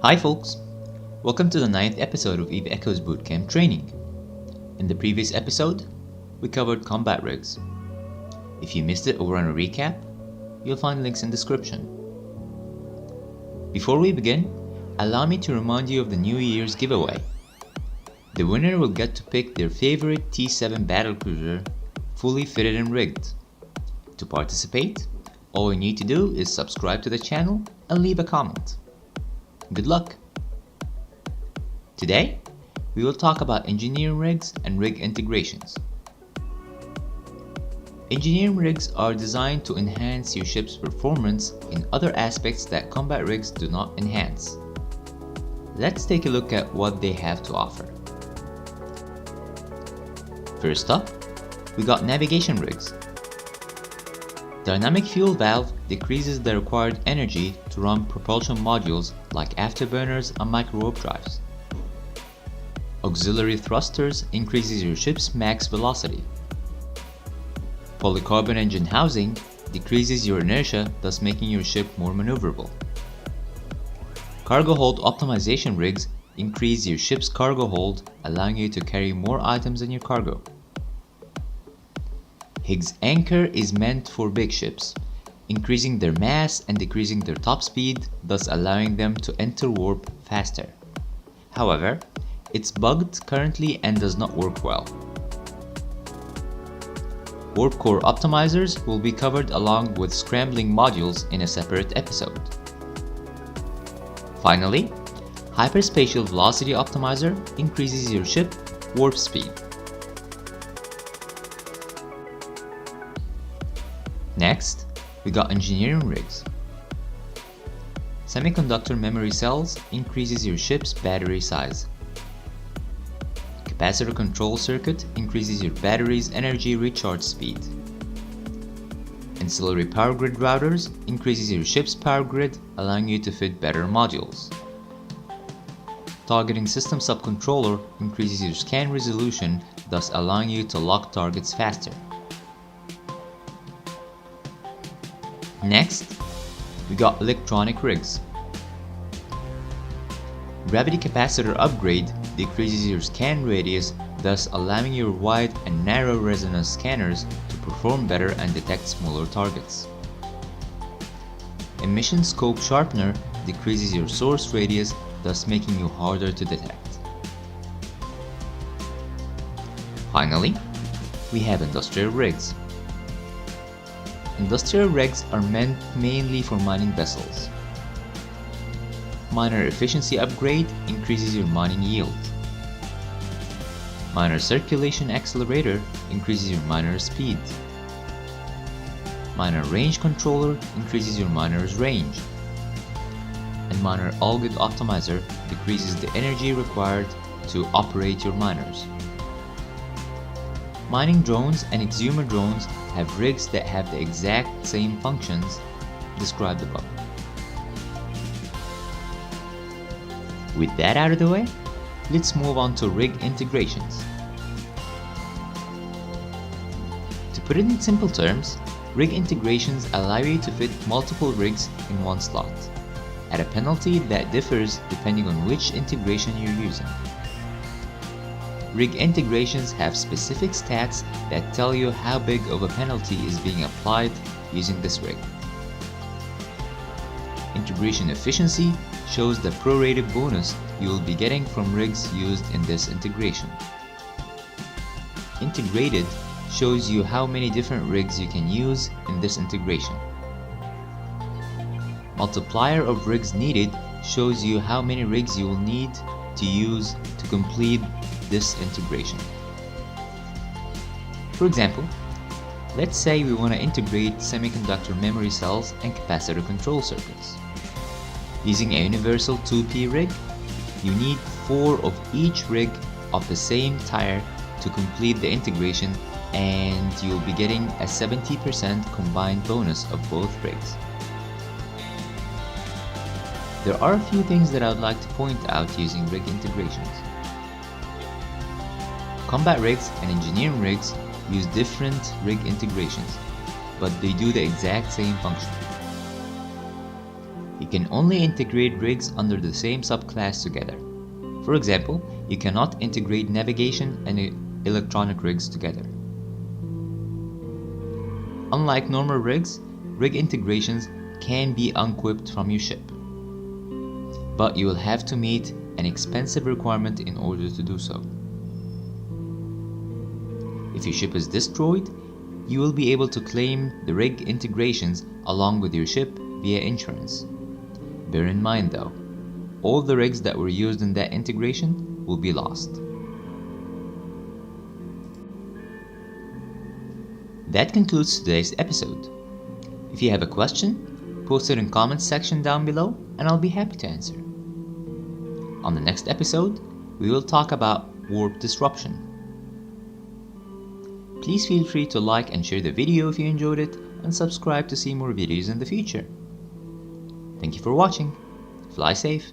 Hi folks, welcome to the 9th episode of Eve Echo's Bootcamp training. In the previous episode, we covered combat rigs. If you missed it or want a recap, you'll find links in the description. Before we begin, allow me to remind you of the New Year's giveaway. The winner will get to pick their favorite T7 battlecruiser, fully fitted and rigged. To participate, all you need to do is subscribe to the channel and leave a comment. Good luck! Today, we will talk about engineering rigs and rig integrations. Engineering rigs are designed to enhance your ship's performance in other aspects that combat rigs do not enhance. Let's take a look at what they have to offer. First up, we got navigation rigs. Dynamic fuel valve decreases the required energy to run propulsion modules like afterburners and micro-warp drives. Auxiliary thrusters increases your ship's max velocity. Polycarbon engine housing decreases your inertia, thus making your ship more maneuverable. Cargo hold optimization rigs increase your ship's cargo hold, allowing you to carry more items in your cargo. Higgs anchor is meant for big ships, increasing their mass and decreasing their top speed, thus allowing them to enter warp faster. However, it's bugged currently and does not work well. Warp core optimizers will be covered along with scrambling modules in a separate episode. Finally, hyperspatial velocity optimizer increases your ship warp speed. Next, we got engineering rigs. Semiconductor memory cells increases your ship's battery size. Capacitor control circuit increases your battery's energy recharge speed. Ancillary power grid routers increases your ship's power grid, allowing you to fit better modules. Targeting system subcontroller increases your scan resolution, thus allowing you to lock targets faster. Next, we got electronic rigs. Gravity capacitor upgrade decreases your scan radius, thus allowing your wide and narrow resonance scanners to perform better and detect smaller targets. Emission scope sharpener decreases your source radius, thus making you harder to detect. Finally, we have industrial rigs. Industrial rigs are meant mainly for mining vessels. Miner efficiency upgrade increases your mining yield. Miner circulation accelerator increases your miner's speed. Miner range controller increases your miner's range. And miner algorithm optimizer decreases the energy required to operate your miners. Mining drones and exhumer drones have rigs that have the exact same functions described above. With that out of the way, let's move on to rig integrations. To put it in simple terms, rig integrations allow you to fit multiple rigs in one slot, at a penalty that differs depending on which integration you're using. Rig integrations have specific stats that tell you how big of a penalty is being applied using this rig. Integration efficiency shows the prorated bonus you will be getting from rigs used in this integration. Integrated shows you how many different rigs you can use in this integration. Multiplier of rigs needed shows you how many rigs you will need to use to complete this integration. For example, let's say we want to integrate semiconductor memory cells and capacitor control circuits. Using a universal 2P rig, you need 4 of each rig of the same tire to complete the integration, and you'll be getting a 70% combined bonus of both rigs. There are a few things that I would like to point out using rig integrations. Combat rigs and engineering rigs use different rig integrations, but they do the exact same function. You can only integrate rigs under the same subclass together. For example, you cannot integrate navigation and electronic rigs together. Unlike normal rigs, rig integrations can be unequipped from your ship. But you will have to meet an expensive requirement in order to do so. If your ship is destroyed, you will be able to claim the rig integrations along with your ship via insurance. Bear in mind though, all the rigs that were used in that integration will be lost. That concludes today's episode. If you have a question, post it in the comments section down below and I'll be happy to answer. On the next episode, we will talk about warp disruption. Please feel free to like and share the video if you enjoyed it and subscribe to see more videos in the future. Thank you for watching. Fly safe.